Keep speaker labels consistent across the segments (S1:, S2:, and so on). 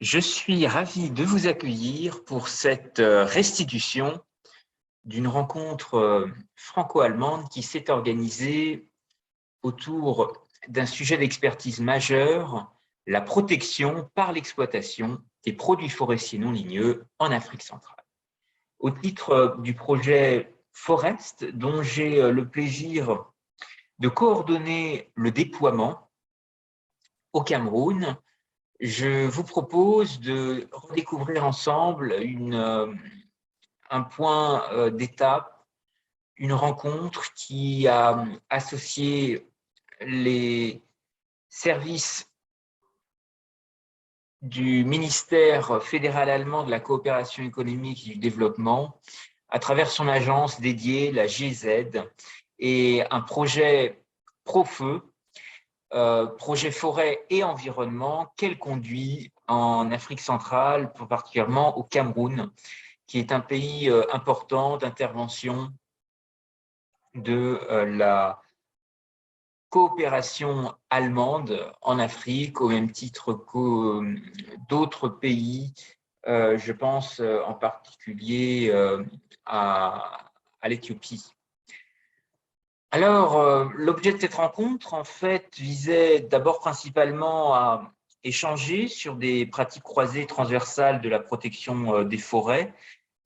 S1: Je suis ravi de vous accueillir pour cette restitution d'une rencontre franco-allemande qui s'est organisée autour d'un sujet d'expertise majeur, la protection par l'exploitation des produits forestiers non ligneux en Afrique centrale. Au titre du projet Forest, dont j'ai le plaisir de coordonner le déploiement au Cameroun, je vous propose de redécouvrir ensemble un point d'étape, une rencontre qui a associé les services du ministère fédéral allemand de la coopération économique et du développement à travers son agence dédiée, la GIZ, et un projet Profeu, projet forêt et environnement, qu'elle conduit en Afrique centrale, plus particulièrement au Cameroun, qui est un pays important d'intervention de la coopération allemande en Afrique, au même titre que d'autres pays. Je pense en particulier à l'Éthiopie. Alors, l'objet de cette rencontre, en fait, visait d'abord principalement à échanger sur des pratiques croisées transversales de la protection des forêts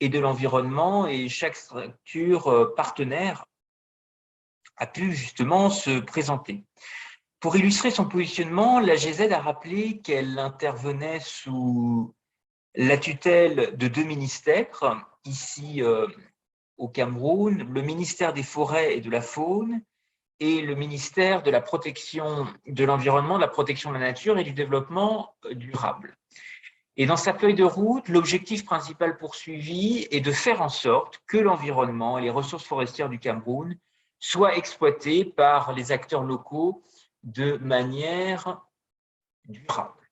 S1: et de l'environnement, et chaque structure partenaire a pu justement se présenter. Pour illustrer son positionnement, la GZ a rappelé qu'elle intervenait sous la tutelle de deux ministères, ici au Cameroun, le ministère des Forêts et de la Faune et le ministère de la Protection de l'Environnement, de la Protection de la Nature et du Développement durable. Et dans sa feuille de route, l'objectif principal poursuivi est de faire en sorte que l'environnement et les ressources forestières du Cameroun soient exploités par les acteurs locaux de manière durable.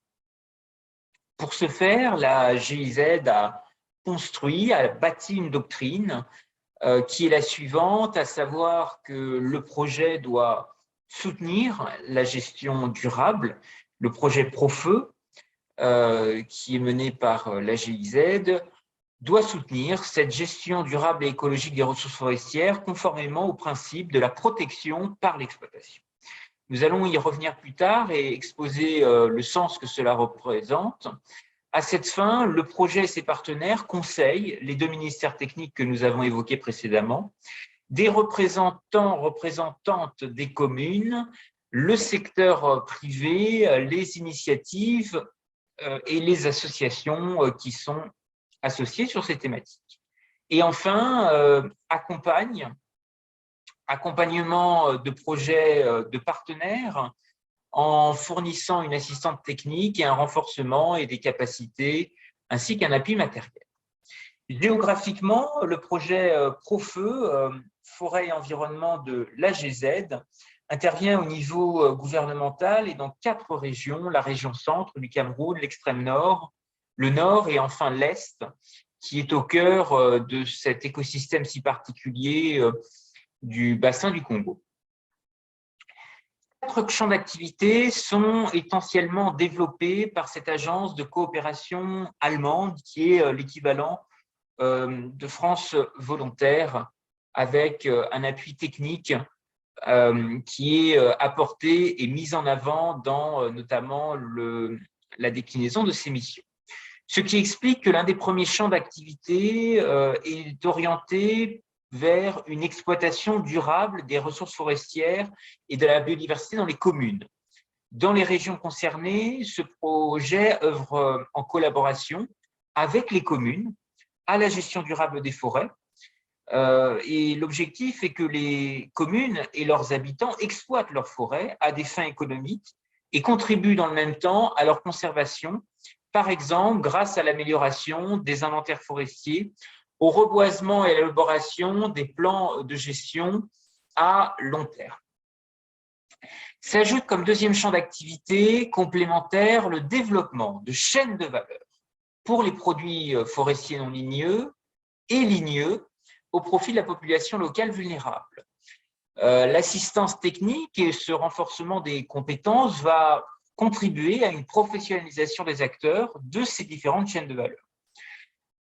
S1: Pour ce faire, la GIZ a bâti une doctrine qui est la suivante, à savoir que le projet doit soutenir la gestion durable, le projet Profeu, qui est mené par la GIZ, doit soutenir cette gestion durable et écologique des ressources forestières conformément au principe de la protection par l'exploitation. Nous allons y revenir plus tard et exposer le sens que cela représente. À cette fin, le projet et ses partenaires conseillent les deux ministères techniques que nous avons évoqués précédemment, des représentantes des communes, le secteur privé, les initiatives et les associations qui sont associées sur ces thématiques. Et enfin, accompagnement de projets de partenaires en fournissant une assistante technique et un renforcement et des capacités, ainsi qu'un appui matériel. Géographiquement, le projet Profeu, forêt et environnement de l'AGZ, intervient au niveau gouvernemental et dans 4 régions, la région centre du Cameroun, l'extrême nord, le nord et enfin l'est, qui est au cœur de cet écosystème si particulier du bassin du Congo. 4 champs d'activité sont essentiellement développés par cette agence de coopération allemande qui est l'équivalent de France volontaire, avec un appui technique qui est apporté et mis en avant dans notamment la déclinaison de ces missions. Ce qui explique que l'un des premiers champs d'activité est orienté vers une exploitation durable des ressources forestières et de la biodiversité dans les communes. Dans les régions concernées, ce projet œuvre en collaboration avec les communes à la gestion durable des forêts. Et l'objectif est que les communes et leurs habitants exploitent leurs forêts à des fins économiques et contribuent dans le même temps à leur conservation, par exemple grâce à l'amélioration des inventaires forestiers, au reboisement et à l'élaboration des plans de gestion à long terme. S'ajoute comme deuxième champ d'activité complémentaire le développement de chaînes de valeur pour les produits forestiers non ligneux et ligneux au profit de la population locale vulnérable. L'assistance technique et ce renforcement des compétences va contribuer à une professionnalisation des acteurs de ces différentes chaînes de valeur.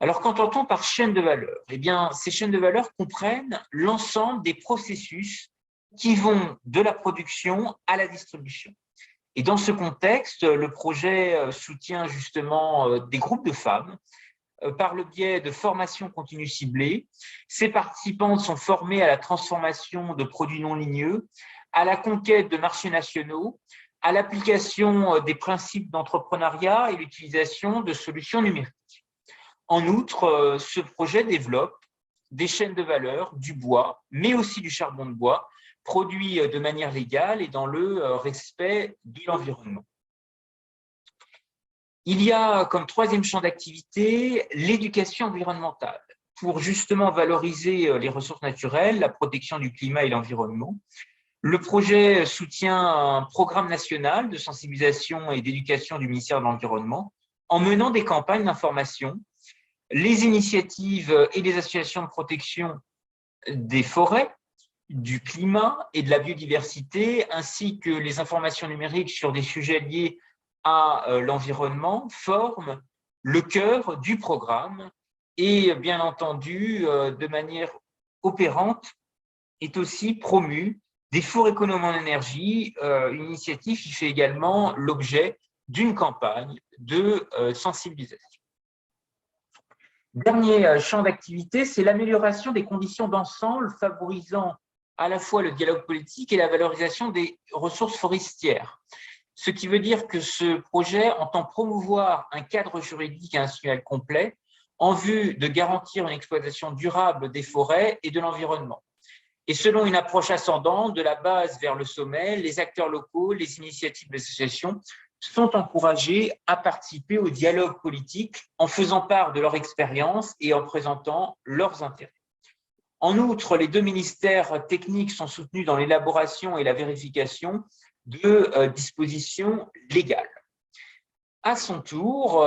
S1: Alors, qu'entend-on par chaîne de valeur? Eh bien, ces chaînes de valeur comprennent l'ensemble des processus qui vont de la production à la distribution. Et dans ce contexte, le projet soutient justement des groupes de femmes par le biais de formations continues ciblées. Ces participantes sont formées à la transformation de produits non ligneux, à la conquête de marchés nationaux, à l'application des principes d'entrepreneuriat et l'utilisation de solutions numériques. En outre, ce projet développe des chaînes de valeur, du bois, mais aussi du charbon de bois, produits de manière légale et dans le respect de l'environnement. Il y a comme troisième champ d'activité l'éducation environnementale pour justement valoriser les ressources naturelles, la protection du climat et l'environnement. Le projet soutient un programme national de sensibilisation et d'éducation du ministère de l'Environnement en menant des campagnes d'information. Les initiatives et les associations de protection des forêts, du climat et de la biodiversité, ainsi que les informations numériques sur des sujets liés à l'environnement, forment le cœur du programme et, bien entendu, de manière opérante, est aussi promue des fours économes en énergie, une initiative qui fait également l'objet d'une campagne de sensibilisation. Dernier champ d'activité, c'est l'amélioration des conditions d'ensemble favorisant à la fois le dialogue politique et la valorisation des ressources forestières. Ce qui veut dire que ce projet entend promouvoir un cadre juridique et institutionnel complet en vue de garantir une exploitation durable des forêts et de l'environnement. Et selon une approche ascendante, de la base vers le sommet, les acteurs locaux, les initiatives des associations sont encouragés à participer au dialogue politique en faisant part de leur expérience et en présentant leurs intérêts. En outre, les deux ministères techniques sont soutenus dans l'élaboration et la vérification de dispositions légales. À son tour,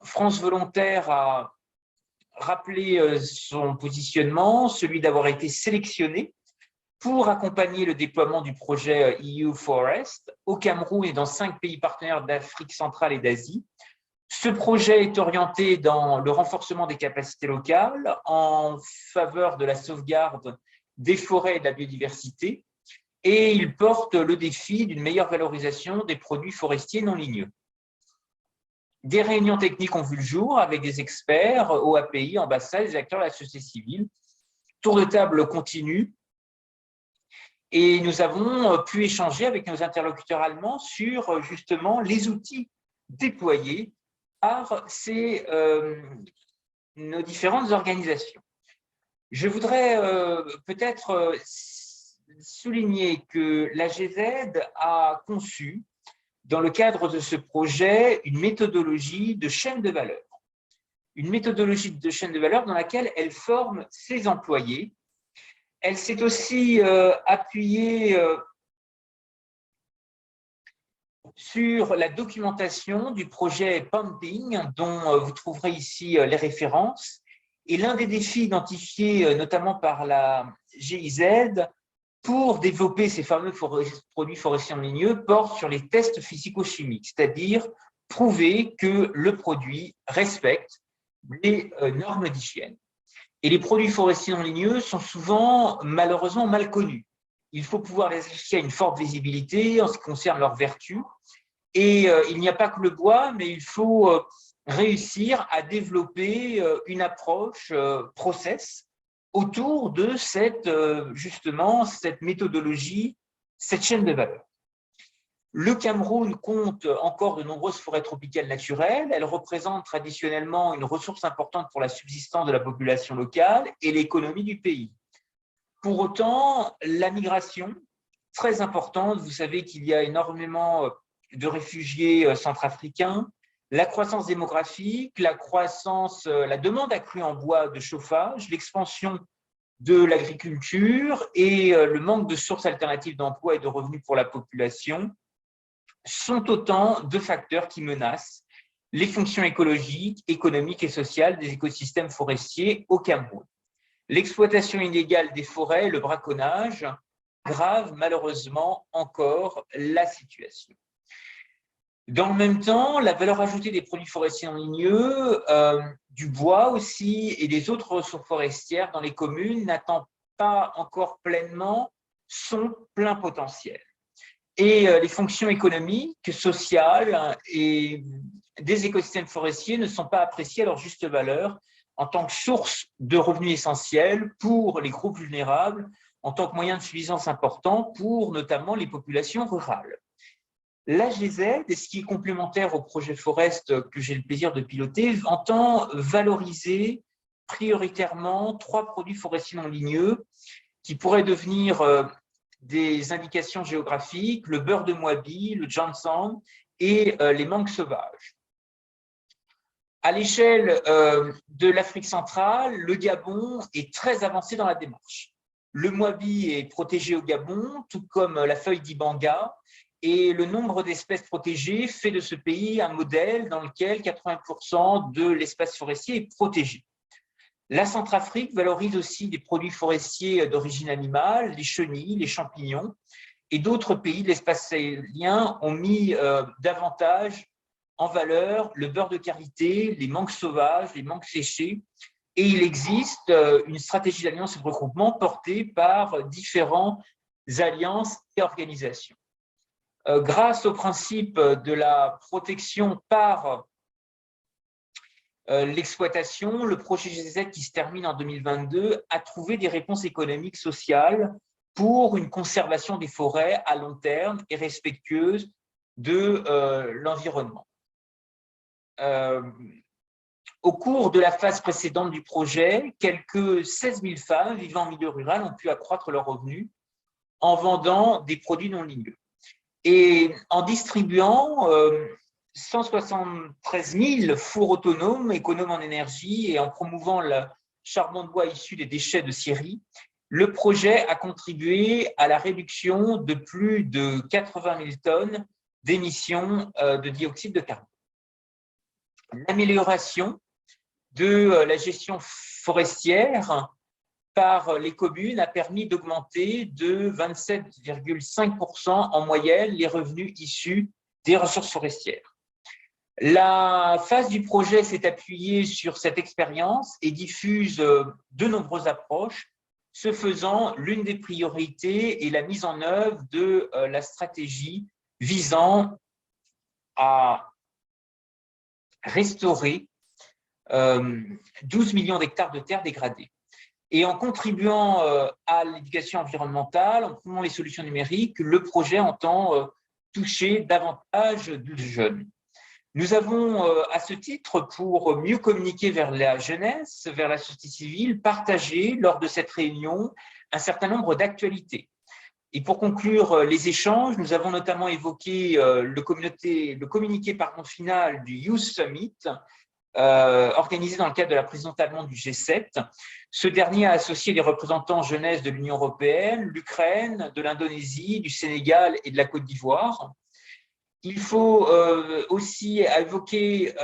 S1: France Volontaire a rappelé son positionnement, celui d'avoir été sélectionné pour accompagner le déploiement du projet EU Forest au Cameroun et dans 5 pays partenaires d'Afrique centrale et d'Asie. Ce projet est orienté dans le renforcement des capacités locales en faveur de la sauvegarde des forêts et de la biodiversité, et il porte le défi d'une meilleure valorisation des produits forestiers non ligneux. Des réunions techniques ont vu le jour avec des experts, OAPI, ambassades, des acteurs de la société civile. Tour de table continu. Et nous avons pu échanger avec nos interlocuteurs allemands sur justement les outils déployés par nos différentes organisations. Je voudrais peut-être souligner que la GZ a conçu, dans le cadre de ce projet, une méthodologie de chaîne de valeur. Une méthodologie de chaîne de valeur dans laquelle elle forme ses employés. Elle s'est aussi appuyée sur la documentation du projet Pumping, dont vous trouverez ici les références. Et l'un des défis identifiés notamment par la GIZ pour développer ces fameux produits forestiers non ligneux porte sur les tests physico-chimiques, c'est-à-dire prouver que le produit respecte les normes d'hygiène. Et les produits forestiers non ligneux sont souvent malheureusement mal connus. Il faut pouvoir les associer à une forte visibilité en ce qui concerne leurs vertus. Et il n'y a pas que le bois, mais il faut réussir à développer une approche process autour de justement cette méthodologie, cette chaîne de valeur. Le Cameroun compte encore de nombreuses forêts tropicales naturelles. Elles représentent traditionnellement une ressource importante pour la subsistance de la population locale et l'économie du pays. Pour autant, la migration, très importante, vous savez qu'il y a énormément de réfugiés centrafricains, la croissance démographique, la demande accrue en bois de chauffage, l'expansion de l'agriculture et le manque de sources alternatives d'emploi et de revenus pour la population sont autant de facteurs qui menacent les fonctions écologiques, économiques et sociales des écosystèmes forestiers au Cameroun. L'exploitation illégale des forêts, le braconnage, aggravent malheureusement encore la situation. Dans le même temps, la valeur ajoutée des produits forestiers non ligneux, du bois aussi et des autres ressources forestières dans les communes n'atteint pas encore pleinement son plein potentiel. Et les fonctions économiques, sociales et des écosystèmes forestiers ne sont pas appréciées à leur juste valeur en tant que source de revenus essentiels pour les groupes vulnérables, en tant que moyen de suffisance important pour notamment les populations rurales. L'AGZ, et ce qui est complémentaire au projet Forest que j'ai le plaisir de piloter, entend valoriser prioritairement 3 produits forestiers non ligneux qui pourraient devenir des indications géographiques, le beurre de Moabi, le Johnson et les mangues sauvages. À l'échelle de l'Afrique centrale, le Gabon est très avancé dans la démarche. Le Moabi est protégé au Gabon, tout comme la feuille d'Ibanga, et le nombre d'espèces protégées fait de ce pays un modèle dans lequel 80% de l'espace forestier est protégé. La Centrafrique valorise aussi des produits forestiers d'origine animale, les chenilles, les champignons, et d'autres pays de l'espace sahélien ont mis davantage en valeur le beurre de karité, les mangues sauvages, les mangues séchées, et il existe une stratégie d'alliance et de regroupement portée par différentes alliances et organisations. Grâce au principe de la protection par l'exploitation, le projet GZ qui se termine en 2022 a trouvé des réponses économiques, sociales pour une conservation des forêts à long terme et respectueuse de l'environnement. Au cours de la phase précédente du projet, quelques 16 000 femmes vivant en milieu rural ont pu accroître leurs revenus en vendant des produits non ligneux. Et en distribuant 173 000 fours autonomes, économes en énergie et en promouvant le charbon de bois issu des déchets de scierie, le projet a contribué à la réduction de plus de 80 000 tonnes d'émissions de dioxyde de carbone. L'amélioration de la gestion forestière par les communes a permis d'augmenter de 27,5% en moyenne les revenus issus des ressources forestières. La phase du projet s'est appuyée sur cette expérience et diffuse de nombreuses approches. Ce faisant, l'une des priorités est la mise en œuvre de la stratégie visant à restaurer 12 millions d'hectares de terres dégradées. Et en contribuant à l'éducation environnementale, en promouvant les solutions numériques, le projet entend toucher davantage de jeunes. Nous avons, à ce titre, pour mieux communiquer vers la jeunesse, vers la société civile, partagé lors de cette réunion un certain nombre d'actualités. Et pour conclure les échanges, nous avons notamment évoqué le communiqué final du Youth Summit, organisé dans le cadre de la présidence allemande du G7. Ce dernier a associé les représentants jeunesse de l'Union européenne, l'Ukraine, de l'Indonésie, du Sénégal et de la Côte d'Ivoire. Il faut aussi évoquer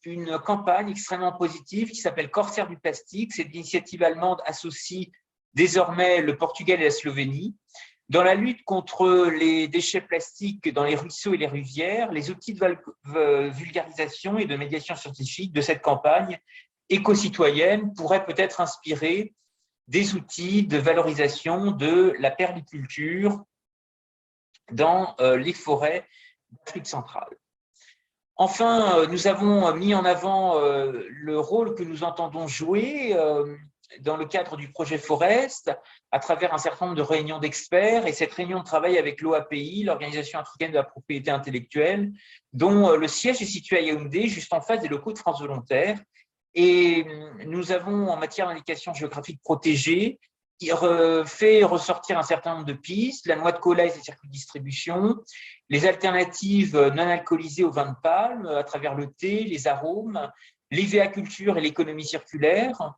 S1: une campagne extrêmement positive qui s'appelle Corsaire du plastique. Cette initiative allemande associe désormais le Portugal et la Slovénie. Dans la lutte contre les déchets plastiques dans les ruisseaux et les rivières, les outils de vulgarisation et de médiation scientifique de cette campagne éco-citoyenne pourraient peut-être inspirer des outils de valorisation de la permaculture dans les forêts d'Afrique centrale. Enfin, nous avons mis en avant le rôle que nous entendons jouer dans le cadre du projet Forest, à travers un certain nombre de réunions d'experts, et cette réunion de travail avec l'OAPI, l'Organisation africaine de la propriété intellectuelle, dont le siège est situé à Yaoundé, juste en face des locaux de France Volontaire. Et nous avons, en matière d'indication géographique protégée, fait ressortir un certain nombre de pistes, la noix de cola et ses circuits de distribution, les alternatives non alcoolisées au vin de palme à travers le thé, les arômes, l'IVA-culture et l'économie circulaire,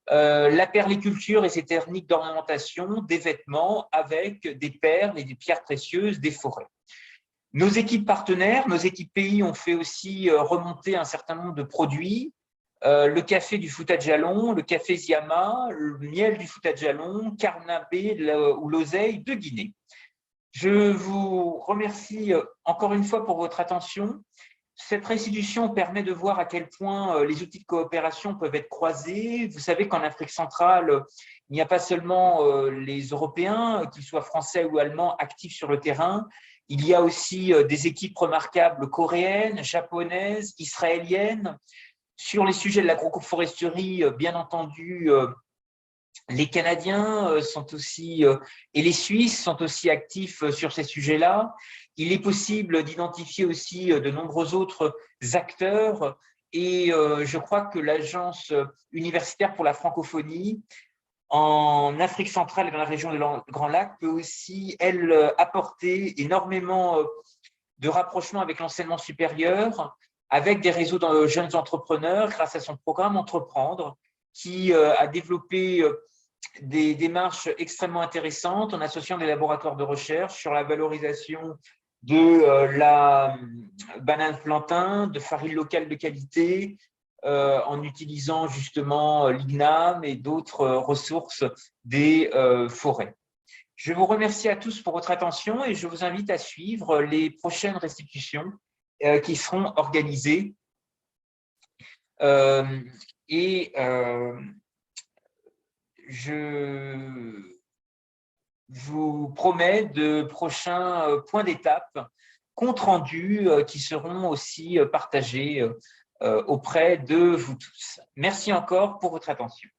S1: la perliculture et ses techniques d'ornementation des vêtements avec des perles et des pierres précieuses des forêts. Nos équipes partenaires, nos équipes pays ont fait aussi remonter un certain nombre de produits, le café du Fouta Djallon, le café Ziama, le miel du Fouta Djallon, Carnabé ou l'oseille de Guinée. Je vous remercie encore une fois pour votre attention. Cette restitution permet de voir à quel point les outils de coopération peuvent être croisés. Vous savez qu'en Afrique centrale, il n'y a pas seulement les Européens, qu'ils soient français ou allemands, actifs sur le terrain. Il y a aussi des équipes remarquables coréennes, japonaises, israéliennes. Sur les sujets de l'agroforesterie, bien entendu, les Canadiens sont aussi, et les Suisses sont aussi actifs sur ces sujets-là. Il est possible d'identifier aussi de nombreux autres acteurs et je crois que l'Agence universitaire pour la francophonie en Afrique centrale et dans la région de Grand Lac peut aussi, elle, apporter énormément de rapprochement avec l'enseignement supérieur, avec des réseaux de jeunes entrepreneurs grâce à son programme Entreprendre qui a développé des démarches extrêmement intéressantes en associant des laboratoires de recherche sur la valorisation de la banane plantain, de farine locale de qualité, en utilisant justement l'IGNAM et d'autres ressources des forêts. Je vous remercie à tous pour votre attention et je vous invite à suivre les prochaines restitutions qui seront organisées. Et je vous promets de prochains points d'étape, comptes rendus qui seront aussi partagés auprès de vous tous. Merci encore pour votre attention.